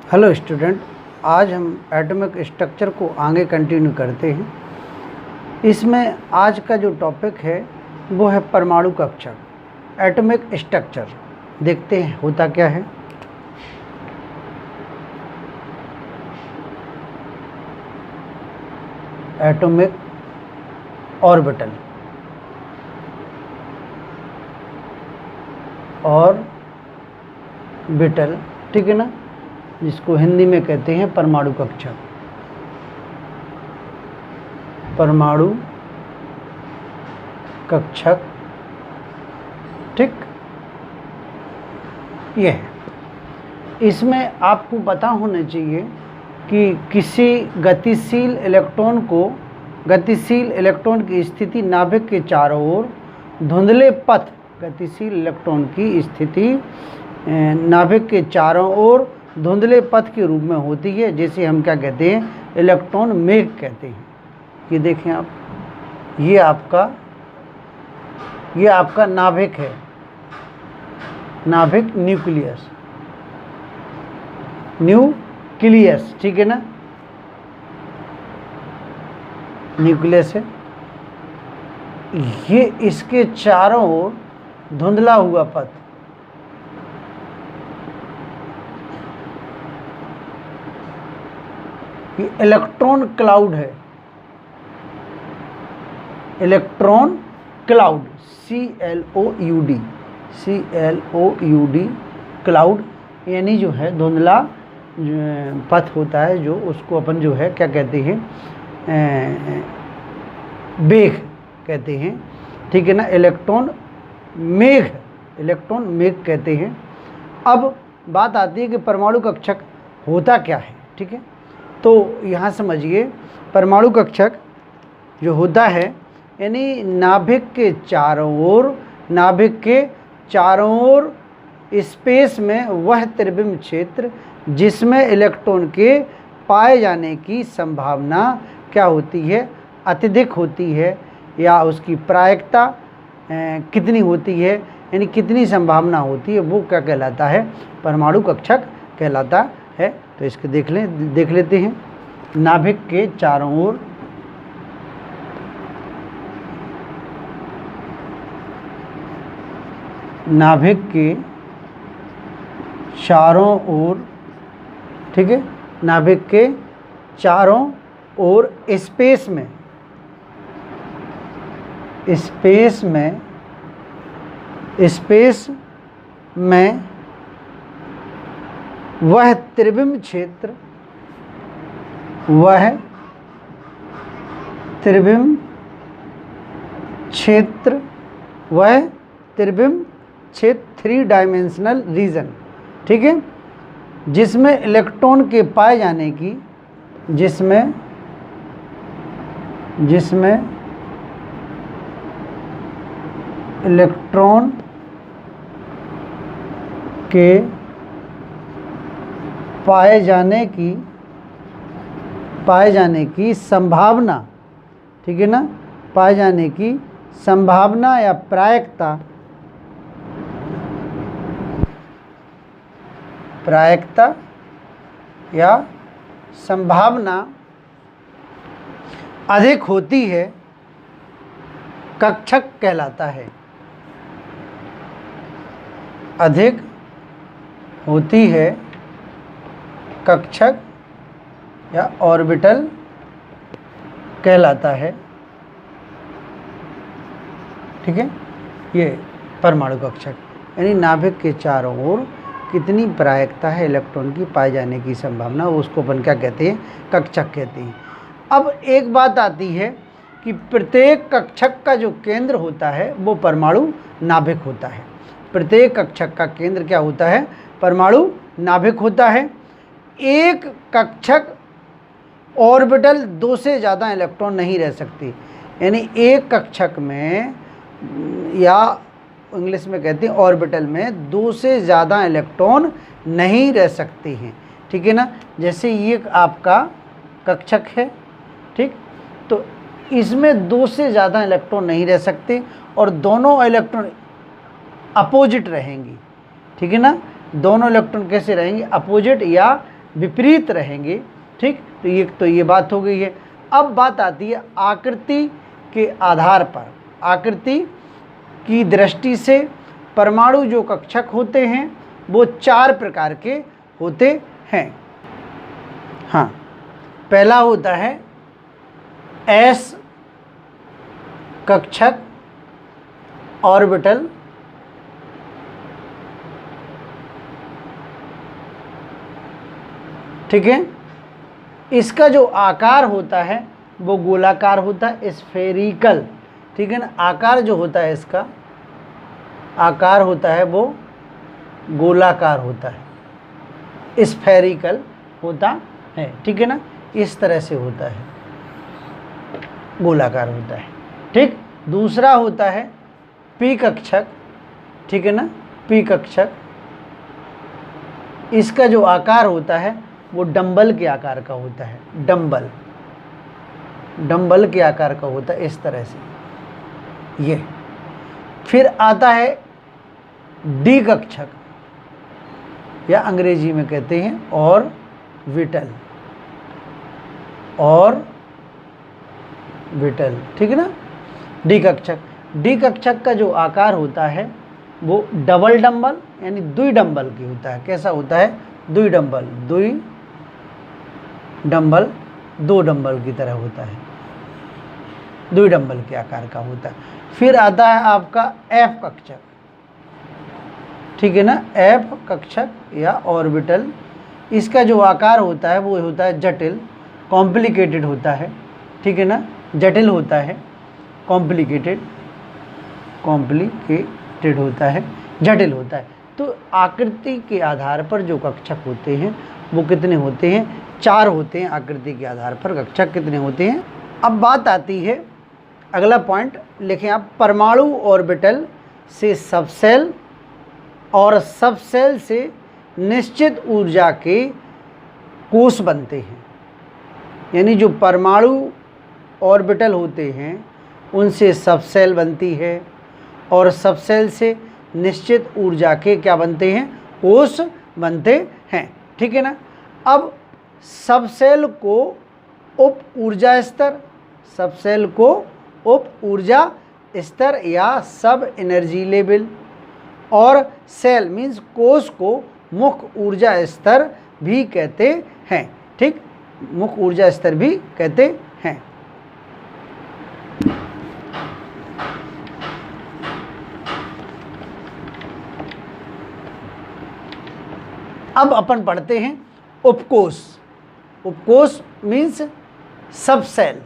Hello student, आज हम atomic structure को आगे कंटिन्यू करते हैं। इसमें आज का जो टॉपिक है वो है परमाणु कक्षक, एटॉमिक स्ट्रक्चर। देखते हैं होता क्या है। एटॉमिक ऑर्बिटल ऑर्बिटल, ठीक है ना, जिसको हिंदी में कहते हैं परमाणु कक्षक। परमाणु कक्षक, ठीक, ये है। इसमें आपको पता होना चाहिए कि किसी गतिशील इलेक्ट्रॉन की स्थिति नाभिक के चारों ओर धुंधले पथ, गतिशील इलेक्ट्रॉन की स्थिति नाभिक के चारों ओर धुंधले पथ के रूप में होती है, जिसे हम क्या कहते हैं, इलेक्ट्रॉन मेघ कहते हैं। ये देखें आप, ये आपका नाभिक है, नाभिक न्यूक्लियस, ठीक है ना, न्यूक्लियस है। ये इसके चारों ओर धुंधला हुआ पथ, ये इलेक्ट्रॉन क्लाउड है, इलेक्ट्रॉन क्लाउड, CLOUD, क्लाउड, यानी जो है धुंधला पथ होता है, जो उसको अपन जो है क्या कहते हैं, मेघ कहते हैं, ठीक है ना, इलेक्ट्रॉन मेघ कहते हैं। अब बात आती है कि परमाणु कक्षक होता क्या है, ठीक है। तो यहाँ समझिए, परमाणु कक्षक जो होता है, यानी नाभिक के चारों ओर स्पेस में वह त्रिविम क्षेत्र जिसमें इलेक्ट्रॉन के पाए जाने की संभावना क्या होती है, अत्यधिक होती है, या उसकी प्रायिकता कितनी होती है, यानी कितनी संभावना होती है, वो क्या कहलाता है, परमाणु कक्षक कहलाता है। तो इसके देख लेते हैं। नाभिक के चारों ओर ठीक है, नाभिक के चारों ओर स्पेस में वह त्रिविम क्षेत्र थ्री डायमेंशनल रीजन, ठीक है, जिसमें इलेक्ट्रॉन के पाए जाने की इलेक्ट्रॉन के पाए जाने की संभावना, ठीक है ना, पाए जाने की संभावना या प्रायिकता या संभावना अधिक होती है, कक्षक कहलाता है। अधिक होती है कक्षक या ऑर्बिटल कहलाता है, ठीक है। ये परमाणु कक्षक, यानी नाभिक के चारों ओर कितनी प्रायिकता है इलेक्ट्रॉन की पाए जाने की संभावना, उसको अपन क्या कहते हैं, कक्षक कहते हैं। अब एक बात आती है कि प्रत्येक कक्षक का जो केंद्र होता है वो परमाणु नाभिक होता है। प्रत्येक कक्षक का केंद्र क्या होता है, परमाणु नाभिक होता है। एक कक्षक ऑर्बिटल 2 से ज़्यादा इलेक्ट्रॉन नहीं रह सकती, यानी एक कक्षक में, या इंग्लिश में कहते हैं ऑर्बिटल में, 2 से ज़्यादा इलेक्ट्रॉन नहीं रह सकते हैं, ठीक है ना। जैसे ये आपका कक्षक है, ठीक, तो इसमें 2 से ज़्यादा इलेक्ट्रॉन नहीं रह सकते और दोनों इलेक्ट्रॉन अपोजिट रहेंगी, ठीक है ना। दोनों इलेक्ट्रॉन कैसे रहेंगे, अपोजिट या विपरीत रहेंगे। ठीक, तो ये बात हो गई है। अब बात आती है आकृति के आधार पर। आकृति की दृष्टि से परमाणु जो कक्षक होते हैं वो 4 प्रकार के होते हैं। हाँ, पहला होता है एस कक्षक ऑर्बिटल, ठीक है। इसका जो आकार होता है वो गोलाकार होता है, स्फेरिकल, ठीक है ना। आकार जो होता है इसका आकार होता है वो गोलाकार होता है, स्फेरिकल होता है, ठीक है ना। इस तरह से होता है, गोलाकार होता है। ठीक, दूसरा होता है पी कक्षक, ठीक है ना, पी कक्षक। इसका जो आकार होता है वो डंबल के आकार का होता है, डंबल के आकार का होता है, इस तरह से ये। फिर आता है डी कक्षक, या अंग्रेजी में कहते हैं ऑर्बिटल, ठीक है ना। डी कक्षक का जो आकार होता है वो डबल डंबल यानी दुई डंबल की होता है। कैसा होता है? दुई डंबल, दो डंबल की तरह होता है, दुई डंबल के आकार का होता है। फिर आता है आपका एफ कक्षक, ठीक है ना, एफ कक्षक या ऑर्बिटल। इसका जो आकार होता है वो होता है जटिल, कॉम्प्लिकेटेड होता है, ठीक है ना, जटिल होता है, कॉम्प्लिकेटेड होता है, जटिल होता है। तो आकृति के आधार पर जो कक्षक होते हैं वो कितने होते हैं? 4 होते हैं। आकृति के आधार पर कक्षक कितने होते हैं? अब बात आती है, अगला पॉइंट लिखें आप, परमाणु ऑर्बिटल से सबसेल और सबसेल से निश्चित ऊर्जा के कोष बनते हैं। यानी जो परमाणु ऑर्बिटल होते हैं उनसे सबसेल बनती है और सबसेल से निश्चित ऊर्जा के क्या बनते हैं? कोष बनते हैं, ठीक है ना। अब सबसेल को उप ऊर्जा स्तर, सबसेल को उप ऊर्जा स्तर या सब एनर्जी लेवल, और सेल मीन्स कोष को मुख्य ऊर्जा स्तर भी कहते हैं, ठीक, मुख्य ऊर्जा स्तर भी कहते हैं। अब अपन पढ़ते हैं उपकोष। उपकोष मीन्स सब सेल,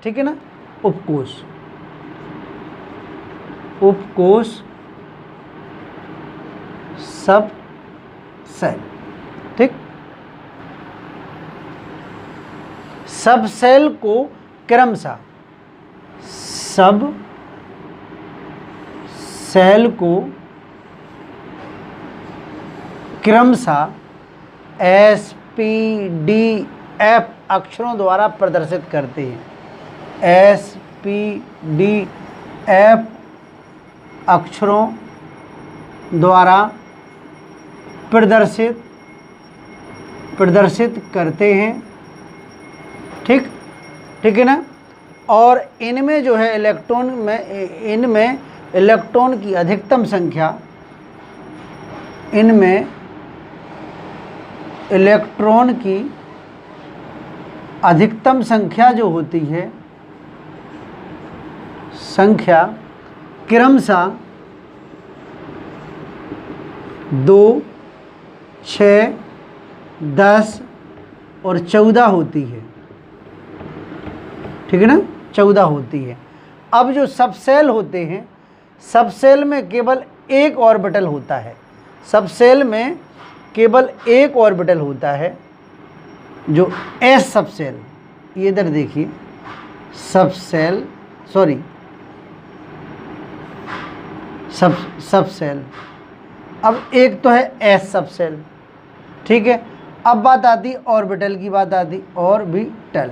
ठीक है ना, उपकोष, उपकोष सब सेल, ठीक। सब सेल को क्रमशः, सब सेल को क्रमशः एस पी डी एफ अक्षरों द्वारा प्रदर्शित करते हैं। एस पी डी एफ अक्षरों द्वारा प्रदर्शित करते हैं, ठीक, ठीक है ना। और इनमें जो है इलेक्ट्रॉन में, इनमें इलेक्ट्रॉन की अधिकतम संख्या, इनमें इलेक्ट्रॉन की अधिकतम संख्या जो होती है, संख्या क्रमशः 2, 6, 10 और 14 होती है, ठीक है ना, 14 होती है। अब जो सबसेल होते हैं, सबसेल में केवल एक ऑर्बिटल होता है, सबसेल में केवल एक ऑर्बिटल होता है, जो एस सबसेल, ये इधर देखिए, सबसेल, सॉरी सबसेल। अब एक तो है एस सबसेल, ठीक है। अब बात आती ऑर्बिटल की, बात आती ऑर्बिटल।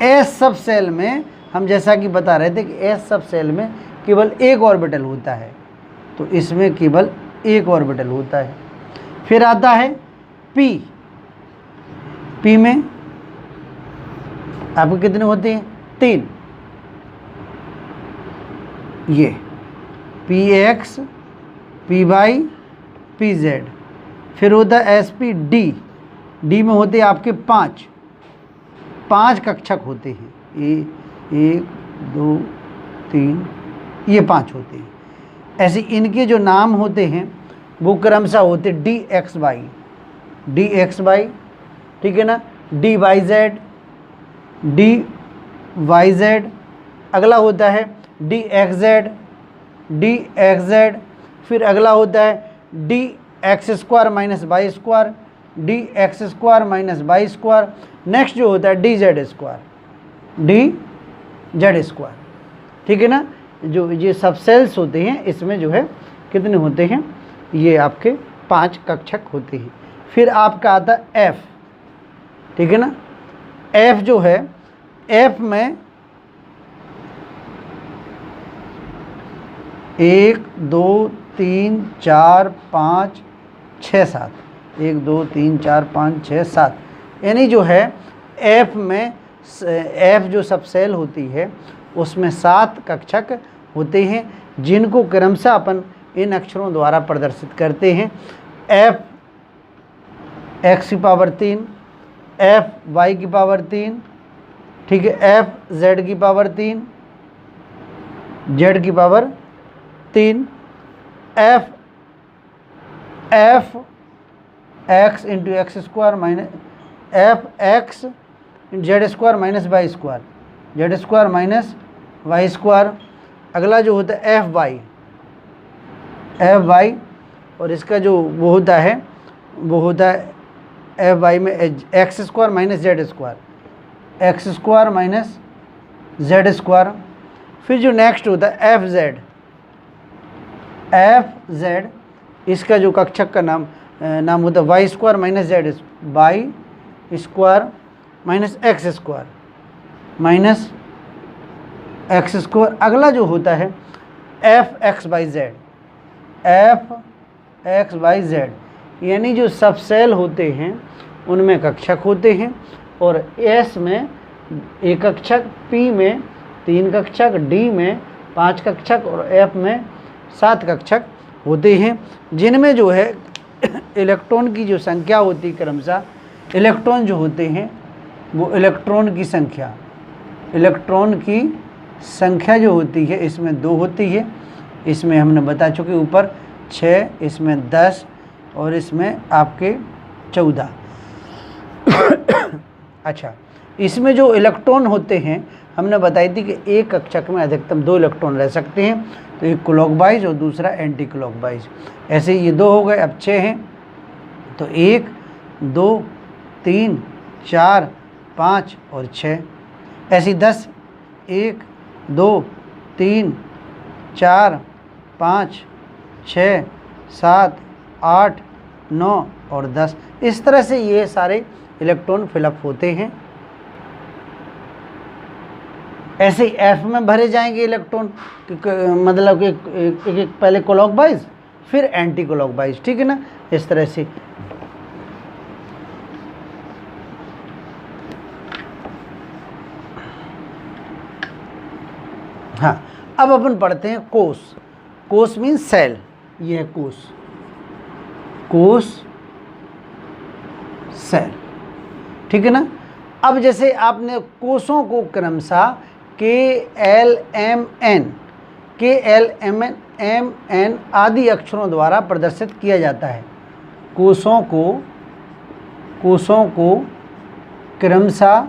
एस सबसेल में हम जैसा कि बता रहे थे कि एस सबसेल में केवल एक ऑर्बिटल होता है, तो इसमें केवल एक ऑर्बिटल होता है। फिर आता है पी, पी में आपके कितने होते हैं? 3। ये P X, P Y, P Z. फिर होता है एस पी डी। डी में होते हैं आपके 5 कक्षक होते हैं। 1 2 3, ये 5 होते हैं। ऐसे इनके जो नाम होते हैं वो क्रमशः होते D X Y, D X Y, ठीक है ना, D Y Z, D Y Z. अगला होता है D X Z, D X Z. फिर अगला होता है D X square minus Y square, D X square minus Y square. Next जो होता है D Z square, D Z square, ठीक है ना। जो ये सब सेल्स होते हैं इसमें जो है कितने होते हैं? ये आपके 5 कक्षक होते हैं। फिर आपका आता है एफ, ठीक है ना। एफ जो है, एफ में 1 2 3 4 5 6 7, 1 2 3 4 5 6 7, यानी जो है एफ में, एफ जो सब सेल होती है उसमें 7 कक्षक होते हैं, जिनको क्रमशः अपन इन अक्षरों द्वारा प्रदर्शित करते हैं। एफ एक्स की पावर 3, एफ वाई की पावर 3, ठीक है, एफ जेड की पावर 3, जेड की power 3, F X into X square minus F X Z square minus Y square, Z square minus Y square. अगला जो होता है एफ वाई, और इसका जो वो होता है एफ वाई में x square minus Z square, x square minus Z square. फिर जो नेक्स्ट होता है एफ जेड, इसका जो कक्षक का नाम होता है Y square minus Z, Y square minus X square minus X square. अगला जो होता है F X Y Z, F X Y Z, यानी जो सब सेल होते हैं उनमें कक्षक होते हैं। और एस में 1 कक्षक, पी में 3 कक्षक, डी में 5 कक्षक और एफ में 7 कक्षक होते हैं, जिनमें जो है इलेक्ट्रॉन की जो संख्या होती है क्रमशः, इलेक्ट्रॉन जो होते हैं वो इलेक्ट्रॉन की संख्या जो होती है इसमें 2 होती है। इसमें हमने बता चुके ऊपर 6, इसमें 10 और इसमें आपके 14। अच्छा, इसमें जो इलेक्ट्रॉन होते हैं हमने बताई थी कि एक कक्षक में अधिकतम 2 इलेक्ट्रॉन रह सकते हैं, तो एक क्लॉकवाइज और दूसरा एंटी क्लॉकवाइज। ऐसे ये 2 हो गए, अब 6 हैं, तो 1 2 3 4 5 और 6। ऐसी 10, 1 2 3 4 5 6 7 8 9 और 10। इस तरह से ये सारे इलेक्ट्रॉन फिलअप होते हैं। ऐसे एफ में भरे जाएंगे इलेक्ट्रॉन, मतलब कि एक पहले क्लॉकवाइज फिर एंटी क्लॉकवाइज, ठीक है ना, इस तरह से। हाँ, अब अपन पढ़ते हैं कोश। कोश मीन्स सेल, ये है कोश सेल, ठीक है ना। अब जैसे आपने कोशों को क्रमशः KLMN आदि अक्षरों द्वारा प्रदर्शित किया जाता है। कोशों को क्रमशः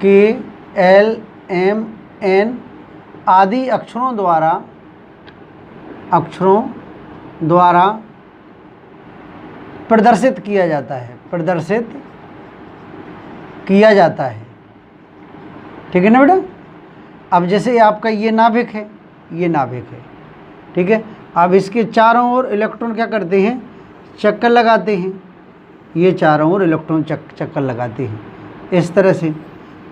KLMN आदि अक्षरों द्वारा प्रदर्शित किया जाता है, ठीक है ना बेटा। अब जैसे आपका ये नाभिक है, ठीक है। अब इसके चारों ओर इलेक्ट्रॉन क्या करते हैं? चक्कर लगाते हैं। ये चारों ओर इलेक्ट्रॉन चक्कर लगाते हैं इस तरह से।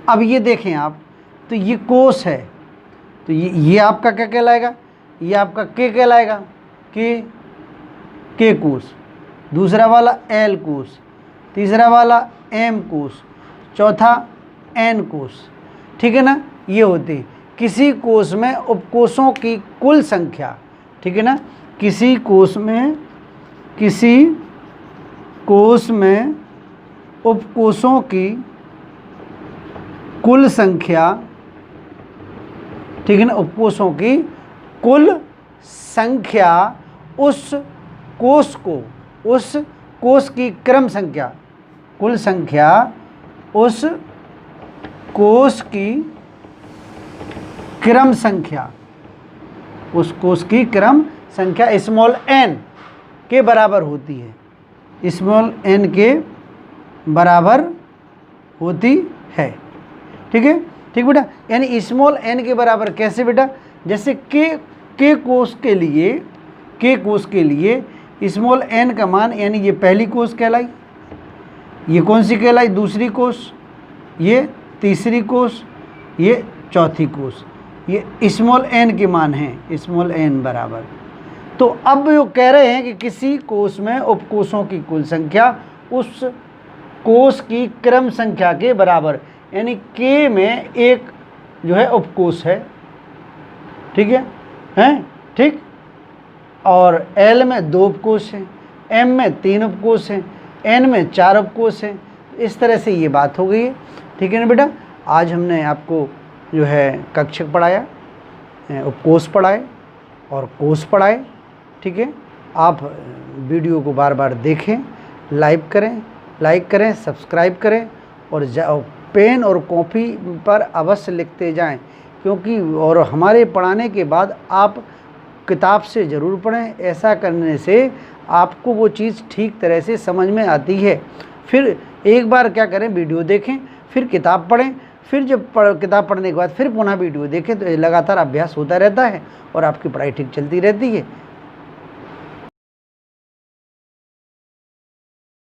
अब ये देखें आप, तो ये कोश है, तो ये आपका क्या कहलाएगा? ये आपका के कहलाएगा, के कोश। दूसरा वाला एल कोश, तीसरा वाला m कोष, चौथा n कोष, ठीक है ना। ये होते किसी कोष में उपकोषों की कुल संख्या, ठीक है ना। किसी कोष में उपकोषों की कुल संख्या, ठीक है ना, उपकोषों की कुल संख्या उस कोष की क्रम संख्या, कुल संख्या उस कोष की क्रम संख्या, उस कोष की क्रम संख्या स्मॉल n के बराबर होती है, स्मॉल n के बराबर होती है, ठीक है। ठीक बेटा, यानी स्मॉल n के बराबर कैसे बेटा, जैसे के कोष के लिए स्मॉल n का मान, यानी ये पहली कोष कहलाई, ये कौन सी कहलाई, दूसरी कोष, ये तीसरी कोष, ये चौथी कोष, ये स्मॉल n के मान हैं, स्मॉल n बराबर। तो अब वो कह रहे हैं कि किसी कोष में उपकोषों की कुल संख्या उस कोष की क्रम संख्या के बराबर, यानी के में एक जो है उपकोष है, ठीक है, हैं, ठीक, और एल में 2 उपकोष हैं, एम में 3 उपकोष हैं, एन में 4 उपकोष हैं। इस तरह से ये बात हो गई है, ठीक है ना बेटा। आज हमने आपको जो है कक्षक पढ़ाया, उपकोष पढ़ाए और कोष पढ़ाए, ठीक है। आप वीडियो को बार बार देखें, लाइक करें, सब्सक्राइब करें, और पेन और कॉपी पर अवश्य लिखते जाएं, क्योंकि और हमारे पढ़ाने के बाद आप किताब से ज़रूर पढ़ें। ऐसा करने से आपको वो चीज़ ठीक तरह से समझ में आती है। फिर एक बार क्या करें, वीडियो देखें, फिर किताब पढ़ें, फिर जब किताब पढ़ने के बाद फिर पुनः वीडियो देखें, तो लगातार अभ्यास होता रहता है और आपकी पढ़ाई ठीक चलती रहती है।